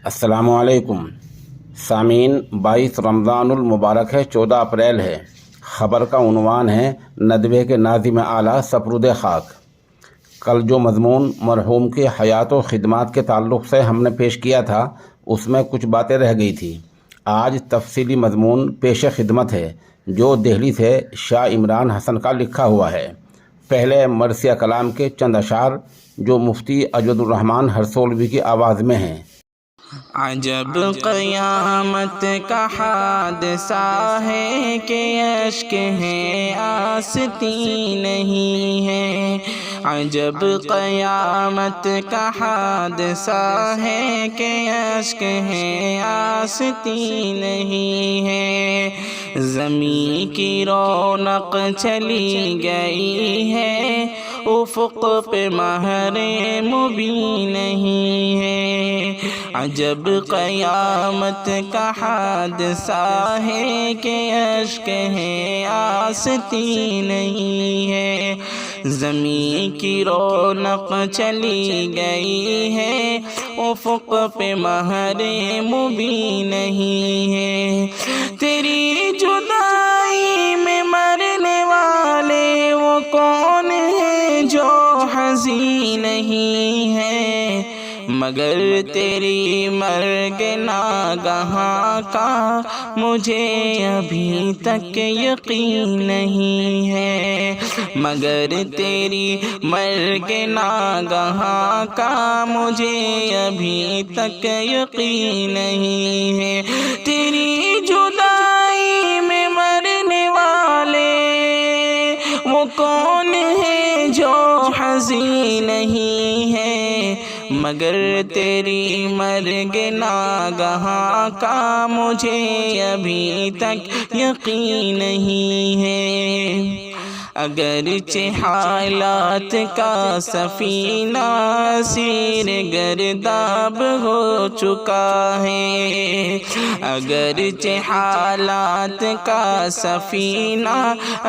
السلام علیکم سامعین، 22 رمضان المبارک ہے، 14 اپریل ہے۔ خبر کا عنوان ہے ندوے کے ناظم اعلیٰ سپرد خاک۔ کل جو مضمون مرحوم کی حیات و خدمات کے تعلق سے ہم نے پیش کیا تھا اس میں کچھ باتیں رہ گئی تھی۔ آج تفصیلی مضمون پیش خدمت ہے جو دہلی سے شاہ عمران حسن کا لکھا ہوا ہے۔ پہلے مرثیہ کلام کے چند اشعار جو مفتی اجود الرحمن ہرسولوی کی آواز میں ہیں۔ عجب قیامت کا حادثہ ہے کہ اشک ہے آستی نہیں ہے۔ عجب قیامت کا حادثہ ہے کہ اشک ہے آستی نہیں ہے۔ زمین کی رونق چلی گئی ہے، افق پہ مہر مبین نہیں ہے۔ عجب قیامت کا حادثہ ہے کہ اشک ہے آستی نہیں ہے۔ زمین کی رونق چلی گئی ہے، افق پہ مہر مبین نہیں ہے۔ تیری جدائی میں مرنے والے وہ کون ہیں جو حزین نہیں ہے، مگر تیری مرگ ناگہاں کا مجھے ابھی تک یقین نہیں ہے، مگر تیری مرگ ناگہاں کا مجھے ابھی تک یقین نہیں ہے۔ تیری جدائی میں مرنے والے وہ کون ہیں جو حزین نہیں ہے، مگر تیری مرگ ناگہاں کا مجھے ابھی تک یقین نہیں ہے۔ اگرچہ حالات کا سفینہ اسیر گرداب ہو چکا ہے، اگرچہ حالات کا سفینہ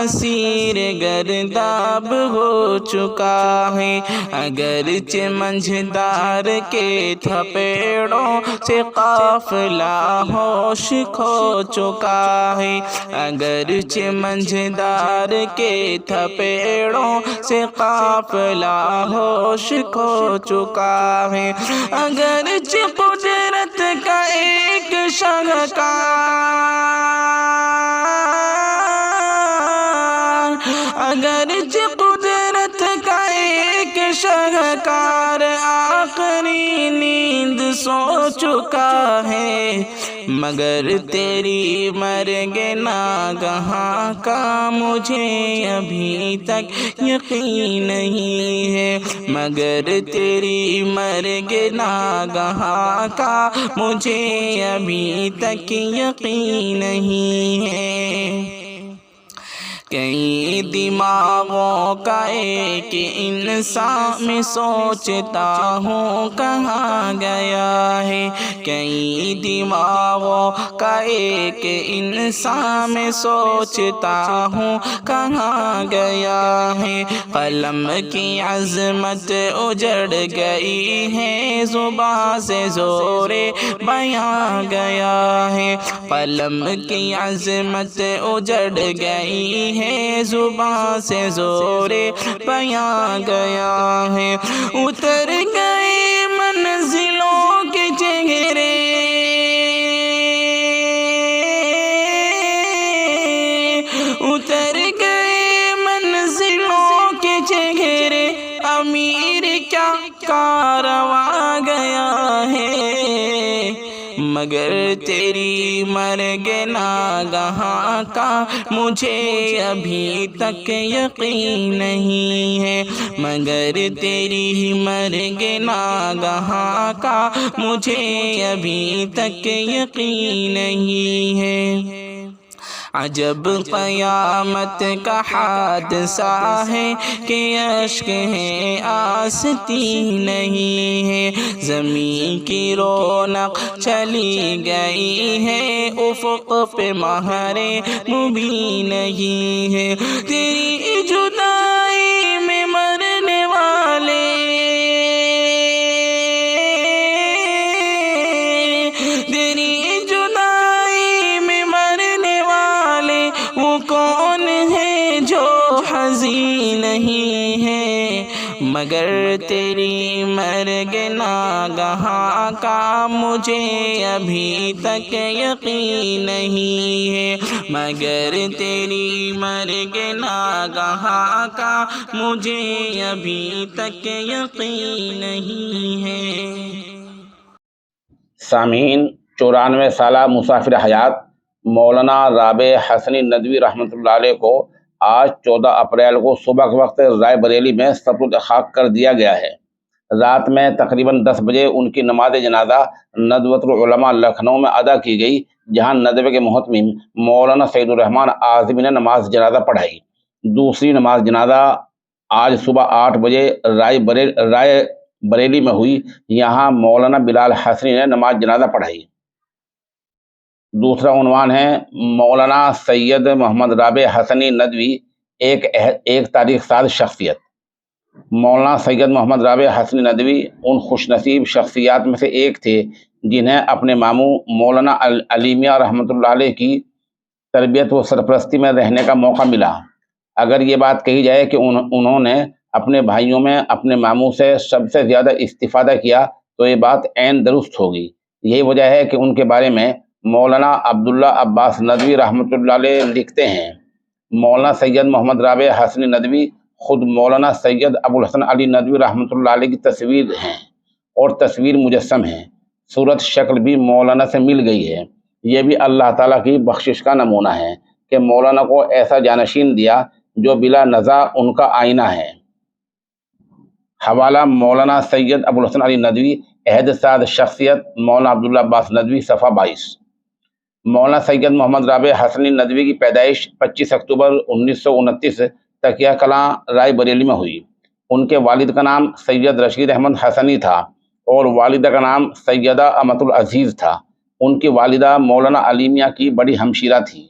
اسیر گرداب ہو چکا ہے، اگرچہ منجھدار کے تھپیڑوں سے قافلہ ہوش کھو چکا ہے، اگرچہ منجھدار کے تھپیڑوں سے قافلہ ہوش کھو چکا ہے، اگرچہ قدرت کا ایک شاہکار، اگرچہ قدرت کا ایک شاہکار آخری نیند سو چکا ہے، مگر تیری مرگ ناگہاں کا مجھے ابھی تک یقین نہیں ہے، مگر تیری مرگ ناگہاں کا مجھے ابھی تک یقین نہیں ہے۔ کئی دماغوں کا ایک انسان میں سوچتا ہوں کہاں گیا ہے، کئی دماغوں کا ایک انسان میں سوچتا ہوں کہاں گیا ہے۔ قلم کی عظمت اجڑ گئی ہے، زباں سے زور بیاں گیا ہے، قلم کی عظمت اجڑ گئی ہے، زباں سے زور بیاں گیا ہے۔ اتر گئے منزلوں کے چہرے، اتر گئے منزلوں کے چہرے، امیر کیا کارواں گیا ہے، مگر تیری مرگ ناگہاں کا مجھے ابھی تک یقین نہیں ہے، مگر تیری مرگ ناگہاں کا مجھے ابھی تک یقین نہیں ہے۔ عجب قیامت کا حادثہ ہے کہ اشک ہے آستی نہیں ہے، زمین کی رونق چلی گئی ہے، افق پہ مہر مبین نہیں ہے۔ تیری جدائی میں مرنے والے نہیں ہے، مگر تیری مرگ ناگہاں کا مجھے ابھی تک یقین نہیں ہے، مگر تیری مرگ ناگہاں کا مجھے ابھی تک یقین نہیں ہے۔ سامعین، 94 سالہ مسافر حیات مولانا رابع حسنی ندوی رحمۃ اللہ علیہ کو آج 14 اپریل کو صبح کے وقت رائے بریلی میں سپرد خاک کر دیا گیا ہے۔ رات میں تقریباً 10 بجے ان کی نماز جنازہ ندوۃ العلماء لکھنؤ میں ادا کی گئی، جہاں ندوے کے محتمم مولانا سعید الرحمان اعظمی نے نماز جنازہ پڑھائی۔ دوسری نماز جنازہ آج صبح 8 بجے رائے بریلی میں ہوئی، یہاں مولانا بلال حسنی نے نماز جنازہ پڑھائی۔ دوسرا عنوان ہے مولانا سید محمد رابع حسنی ندوی ایک تاریخ ساز شخصیت۔ مولانا سید محمد رابع حسنی ندوی ان خوش نصیب شخصیات میں سے ایک تھے جنہیں اپنے ماموں مولانا علی میاں رحمۃ اللہ علیہ کی تربیت و سرپرستی میں رہنے کا موقع ملا۔ اگر یہ بات کہی جائے کہ انہوں نے اپنے بھائیوں میں اپنے ماموں سے سب سے زیادہ استفادہ کیا تو یہ بات عین درست ہوگی۔ یہی وجہ ہے کہ ان کے بارے میں مولانا عبداللہ عباس ندوی رحمۃ اللہ علیہ لکھتے ہیں، مولانا سید محمد رابع حسنی ندوی خود مولانا سید ابوالحسن علی ندوی رحمۃ اللہ علیہ کی تصویر ہیں اور تصویر مجسم ہیں، صورت شکل بھی مولانا سے مل گئی ہے۔ یہ بھی اللہ تعالیٰ کی بخشش کا نمونہ ہے کہ مولانا کو ایسا جانشین دیا جو بلا نزاع ان کا آئینہ ہے۔ حوالہ مولانا سید ابوالحسن علی ندوی عہد ساز شخصیت مولانا عبداللہ عباس ندوی صفحہ 22۔ مولانا سید محمد رابع حسنی ندوی کی پیدائش 25 اکتوبر 1929 تکیہ کلاں رائے بریلی میں ہوئی۔ ان کے والد کا نام سید رشید احمد حسنی تھا اور والدہ کا نام سیدہ امت العزیز تھا۔ ان کی والدہ مولانا علی میاں کی بڑی ہمشیرہ تھی۔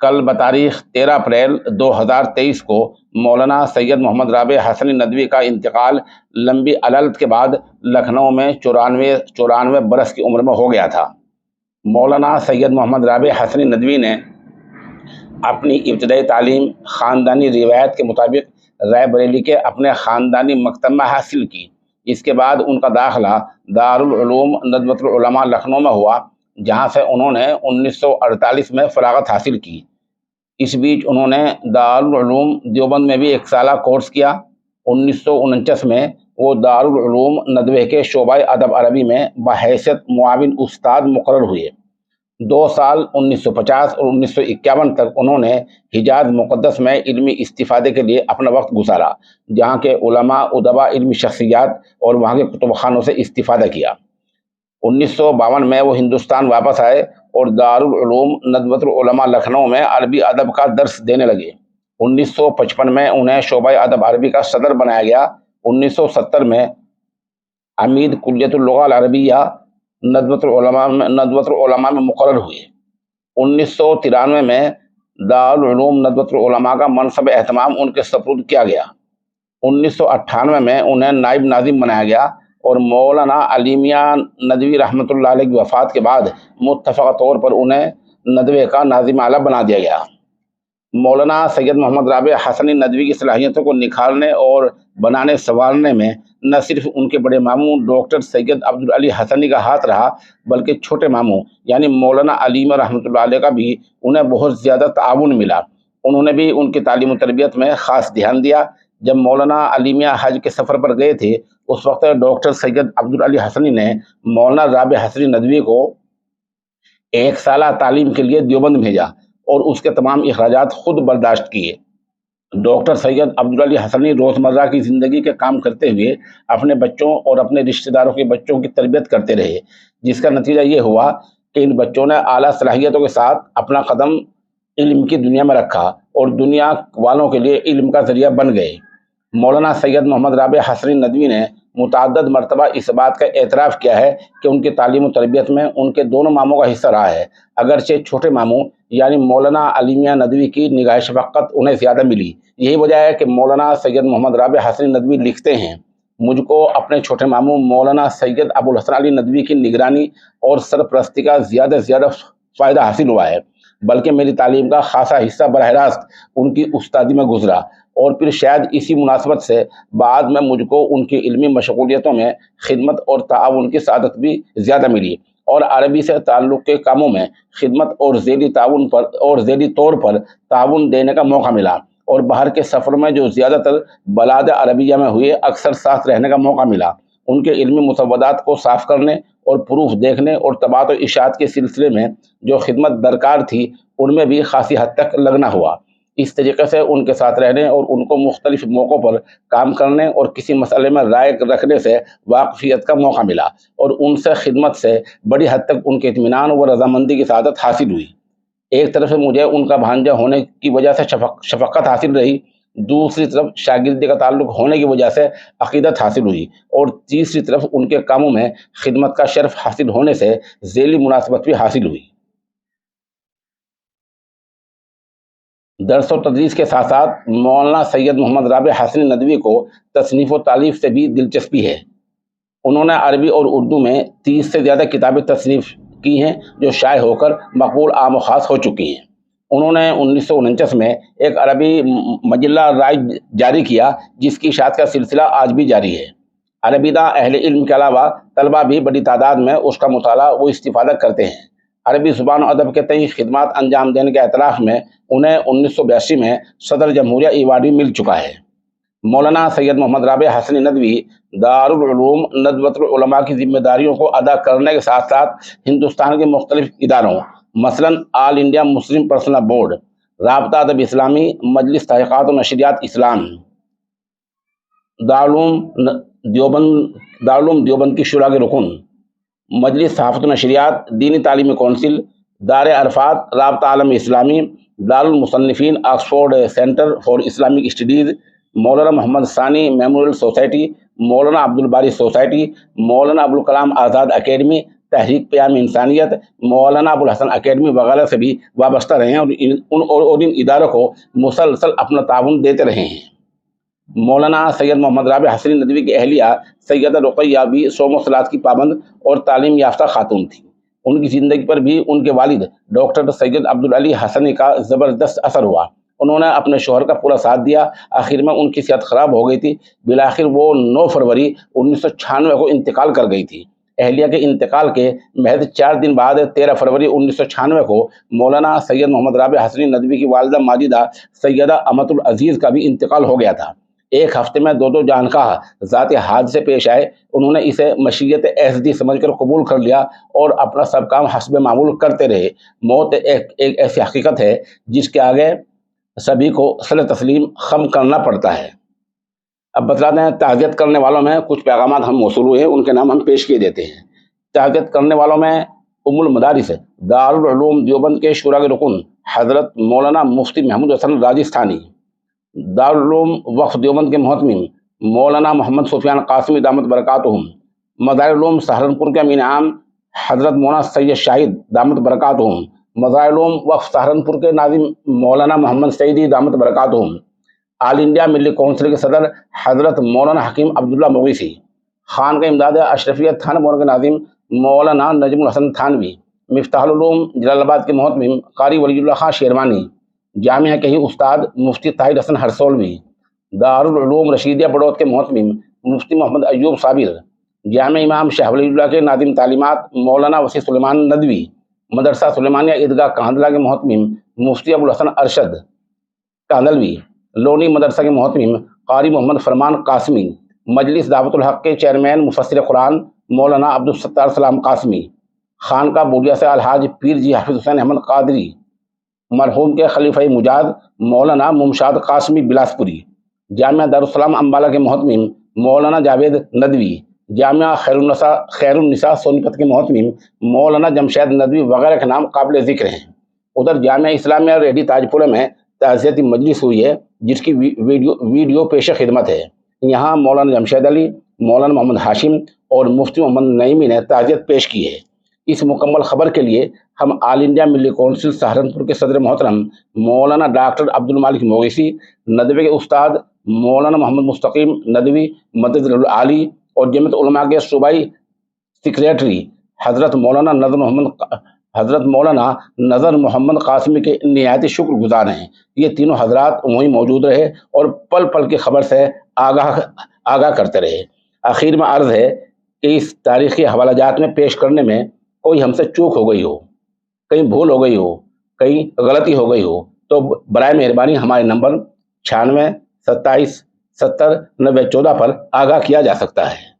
کل بتاریخ 13 اپریل 2023 کو مولانا سید محمد رابع حسنی ندوی کا انتقال لمبی علالت کے بعد لکھنؤ میں 94 برس کی عمر میں ہو گیا تھا۔ مولانا سید محمد رابع حسنی ندوی نے اپنی ابتدائی تعلیم خاندانی روایت کے مطابق رائے بریلی کے اپنے خاندانی مکتب میں حاصل کی۔ اس کے بعد ان کا داخلہ دارالعلوم ندوۃ العلماء لکھنؤ میں ہوا، جہاں سے انہوں نے 1948 میں فراغت حاصل کی۔ اس بیچ انہوں نے دارالعلوم دیوبند میں بھی 1 سالہ کورس کیا۔ 1949 میں وہ دارالعلوم ندوہ کے شعبہ ادب عربی میں بحیثیت معاون استاد مقرر ہوئے۔ 2 سال 1950 اور 1951 تک انہوں نے حجاز مقدس میں علمی استفادے کے لیے اپنا وقت گزارا، جہاں کے علماء، ادباء، علمی شخصیات اور وہاں کے کتب خانوں سے استفادہ کیا۔ 1952 میں وہ ہندوستان واپس آئے اور دارالعلوم ندوۃ العلماء لکھنؤ میں عربی ادب کا درس دینے لگے۔ 1955 میں انہیں شعبہ ادب عربی کا صدر بنایا گیا۔ 1970 میں عمید کلیۃ اللغہ العربیہ ندوۃ العلماء میں مقرر ہوئے۔ 1993 میں دارالعلوم ندوۃ العلماء کا منصب اہتمام ان کے سپرد کیا گیا۔ 1998 میں انہیں نائب ناظم بنایا گیا اور مولانا علی میاں ندوی رحمۃ اللہ علیہ کی وفات کے بعد متفقہ طور پر انہیں ندوے کا ناظم اعلیٰ بنا دیا گیا۔ مولانا سید محمد رابع حسنی ندوی کی صلاحیتوں کو نکھارنے اور بنانے سنوارنے میں نہ صرف ان کے بڑے ماموں ڈاکٹر سید عبدالعلی حسنی کا ہاتھ رہا، بلکہ چھوٹے ماموں یعنی مولانا علی میاں رحمۃ اللہ علیہ کا بھی انہیں بہت زیادہ تعاون ملا۔ انہوں نے بھی ان کی تعلیم و تربیت میں خاص دھیان دیا۔ جب مولانا علی میاں حج کے سفر پر گئے تھے، اس وقت ڈاکٹر سید عبدالعلی حسنی نے مولانا رابع حسنی ندوی کو 1 سالہ تعلیم کے لیے دیوبند بھیجا اور اس کے تمام اخراجات خود برداشت کیے۔ ڈاکٹر سید عبدالعلی حسنی روزمرہ کی زندگی کے کام کرتے ہوئے اپنے بچوں اور اپنے رشتہ داروں کے بچوں کی تربیت کرتے رہے، جس کا نتیجہ یہ ہوا کہ ان بچوں نے اعلیٰ صلاحیتوں کے ساتھ اپنا قدم علم کی دنیا میں رکھا اور دنیا والوں کے لیے علم کا ذریعہ بن گئے۔ مولانا سید محمد رابع حسنی ندوی نے متعدد مرتبہ اس بات کا اعتراف کیا ہے کہ ان کی تعلیم و تربیت میں ان کے دونوں ماموں کا حصہ رہا ہے، اگرچہ چھوٹے ماموں یعنی مولانا علی میاں ندوی کی نگاہ شفقت انہیں زیادہ ملی۔ یہی وجہ ہے کہ مولانا سید محمد رابع حسنی ندوی لکھتے ہیں، مجھ کو اپنے چھوٹے ماموں مولانا سید ابوالحسن علی ندوی کی نگرانی اور سرپرستی کا زیادہ سے زیادہ فائدہ حاصل ہوا ہے، بلکہ میری تعلیم کا خاصا حصہ براہ راست ان کی استادی میں گزرا اور پھر شاید اسی مناسبت سے بعد میں مجھ کو ان کی علمی مشغولیتوں میں خدمت اور تعاون کی سعادت بھی زیادہ ملی، اور عربی سے تعلق کے کاموں میں خدمت اور ذیلی طور پر تعاون دینے کا موقع ملا، اور باہر کے سفر میں جو زیادہ تر بلاد عربیہ میں ہوئے اکثر ساتھ رہنے کا موقع ملا۔ ان کے علمی مسودات کو صاف کرنے اور پروف دیکھنے اور طباعت و اشاعت کے سلسلے میں جو خدمت درکار تھی ان میں بھی خاصی حد تک لگنا ہوا۔ اس طریقے سے ان کے ساتھ رہنے اور ان کو مختلف موقعوں پر کام کرنے اور کسی مسئلے میں رائے رکھنے سے واقفیت کا موقع ملا، اور ان سے خدمت سے بڑی حد تک ان کے اطمینان و رضامندی کی سعادت حاصل ہوئی۔ ایک طرف سے مجھے ان کا بھانجا ہونے کی وجہ سے شفقت حاصل رہی، دوسری طرف شاگردی کا تعلق ہونے کی وجہ سے عقیدت حاصل ہوئی، اور تیسری طرف ان کے کاموں میں خدمت کا شرف حاصل ہونے سے ذیلی مناسبت بھی حاصل ہوئی۔ درس و تدریس کے ساتھ ساتھ مولانا سید محمد رابع حسنی ندوی کو تصنیف و تالیف سے بھی دلچسپی ہے۔ انہوں نے عربی اور اردو میں 30 سے زیادہ کتابیں تصنیف کی ہیں جو شائع ہو کر مقبول عام و خاص ہو چکی ہیں۔ انہوں نے 1949 میں ایک عربی مجلہ رائج جاری کیا جس کی اشاعت کا سلسلہ آج بھی جاری ہے۔ عربی داں اہل علم کے علاوہ طلبہ بھی بڑی تعداد میں اس کا مطالعہ و استفادہ کرتے ہیں۔ عربی زبان و ادب کے تئیں خدمات انجام دینے کے اعتراف میں انہیں 1982 میں صدر جمہوریہ ایوارڈ بھی مل چکا ہے۔ مولانا سید محمد رابع حسنی ندوی دارالعلوم ندوۃ العلماء کی ذمہ داریوں کو ادا کرنے کے ساتھ ساتھ ہندوستان کے مختلف اداروں مثلاً آل انڈیا مسلم پرسنل بورڈ، رابطہ ادب اسلامی، مجلس تحقیقات و نشریات اسلام، دارالعلوم دیوبند کی شورا کے رکن، مجلس صحافت و نشریات، دینی تعلیمی کونسل، دار عرفات، رابطہ عالم اسلامی، Darul Musannifin Oxford centre for Islamic studies, Maulana Muhammad ثانی میموریل سوسائٹی، مولانا عبدالباری سوسائٹی، مولانا ابوالکلام آزاد اکیڈمی، تحریک پیام انسانیت، مولانا ابوالحسن اکیڈمی وغیرہ سے بھی وابستہ رہے ہیں اور ان اداروں کو مسلسل اپنا تعاون دیتے رہے ہیں۔ مولانا سید محمد رابع حسنی ندوی کی اہلیہ سیدہ رقیہ بھی صوم و صلات کی پابند اور تعلیم یافتہ خاتون تھیں۔ ان کی زندگی پر بھی ان کے والد ڈاکٹر سید عبدالعلی حسنی کا زبردست اثر ہوا۔ انہوں نے اپنے شوہر کا پورا ساتھ دیا، آخر میں ان کی صحت خراب ہو گئی تھی، بالآخر وہ 9 فروری 1996 کو انتقال کر گئی تھی۔ اہلیہ کے انتقال کے محض 4 دن بعد 13 فروری 1996 کو مولانا سید محمد رابع حسنی ندوی کی والدہ ماجدہ سیدہ امت العزیز کا بھی انتقال ہو گیا تھا۔ ایک ہفتے میں 2 جانکاہ ذاتی حادثے پیش آئے، انہوں نے اسے مشیت ایزدی سمجھ کر قبول کر لیا اور اپنا سب کام حسب معمول کرتے رہے۔ موت ایک ایسی حقیقت ہے جس کے آگے سبھی کو صلہ تسلیم خم کرنا پڑتا ہے۔ اب بتلاتے ہیں تعزیت کرنے والوں میں کچھ پیغامات ہم موصول ہوئے ہیں، ان کے نام ہم پیش کیے دیتے ہیں۔ تعزیت کرنے والوں میں ام المدارس دارالعلوم دیوبند کے شورا کے رکن حضرت مولانا مفتی محمود حسن راجستھانی، دارالعلوم وقف دیوبند کے محتمم مولانا محمد سفیان قاسمی دامت برکاتہم، مدارالعلوم سہارنپور کے امین عام حضرت مولانا سید شاہد دامت برکاتہم، مدارالعلوم وقف سہارنپور کے ناظم مولانا محمد سعیدی دامت برکاتہم، آل انڈیا ملی کونسل کے صدر حضرت مولانا حکیم عبداللہ مغیثی، خانقاہ امداد اشرفیہ تھانہ مور کے ناظم مولانا نجم الحسن تھانوی، مفتاح العلوم جلال آباد کے محتمم قاری ولی اللہ خان شیروانی، جامعہ کے ہی استاد مفتی طاہر حسن ہرسولوی، دارالعلوم رشیدیہ بڑوت کے محتمم مفتی محمد ایوب صابر، جامع امام شاہ ولی اللہ کے ناظم تعلیمات مولانا وسیع سلیمان ندوی، مدرسہ سلیمانیہ عیدگاہ کاندلہ کے محتمم مفتی ابوالحسن ارشد کاندلوی، لونی مدرسہ کے محتمم قاری محمد فرمان قاسمی، مجلس دعوت الحق کے چیئرمین مفسر قرآن مولانا عبدالستار سلام قاسمی، خانقاہ بوڑیا سے الحاج پیر جی حافظ حسین احمد قادری، مرحوم کے خلیفہ مجاد مولانا ممشاد قاسمی بلاسپوری، جامعہ دارالسلام امبالہ کے محتمم مولانا جاوید ندوی، جامعہ خیر النساء سونی پت کے محتمم مولانا جمشید ندوی وغیرہ کے نام قابل ذکر ہیں۔ ادھر جامعہ اسلامیہ ریڈی تاج پورہ میں تعزیتی مجلس ہوئی ہے جس کی ویڈیو پیش خدمت ہے۔ یہاں مولانا جمشید علی، مولانا محمد ہاشم اور مفتی محمد نعیمی نے تعزیت پیش کی ہے۔ اس مکمل خبر کے لیے ہم آل انڈیا ملی کونسل سہارنپور کے صدر محترم مولانا ڈاکٹر عبدالمالک مغیثی، ندوے کے استاد مولانا محمد مستقیم ندوی مدد العالی اور جمعیت علماء کے صوبائی سیکریٹری حضرت مولانا نذر محمد حضرت مولانا نذر محمد قاسمی کے نہایت شکر گزار ہیں۔ یہ تینوں حضرات وہیں موجود رہے اور پل پل کی خبر سے آگاہ کرتے رہے۔ آخر میں عرض ہے کہ اس تاریخی حوالہ جات میں پیش کرنے میں کوئی ہم سے چوک ہو گئی ہو، کہیں بھول ہو گئی ہو، کہیں غلطی ہو گئی ہو تو برائے مہربانی ہمارے نمبر 96 27 70 90 14 پر آگاہ کیا جا سکتا ہے۔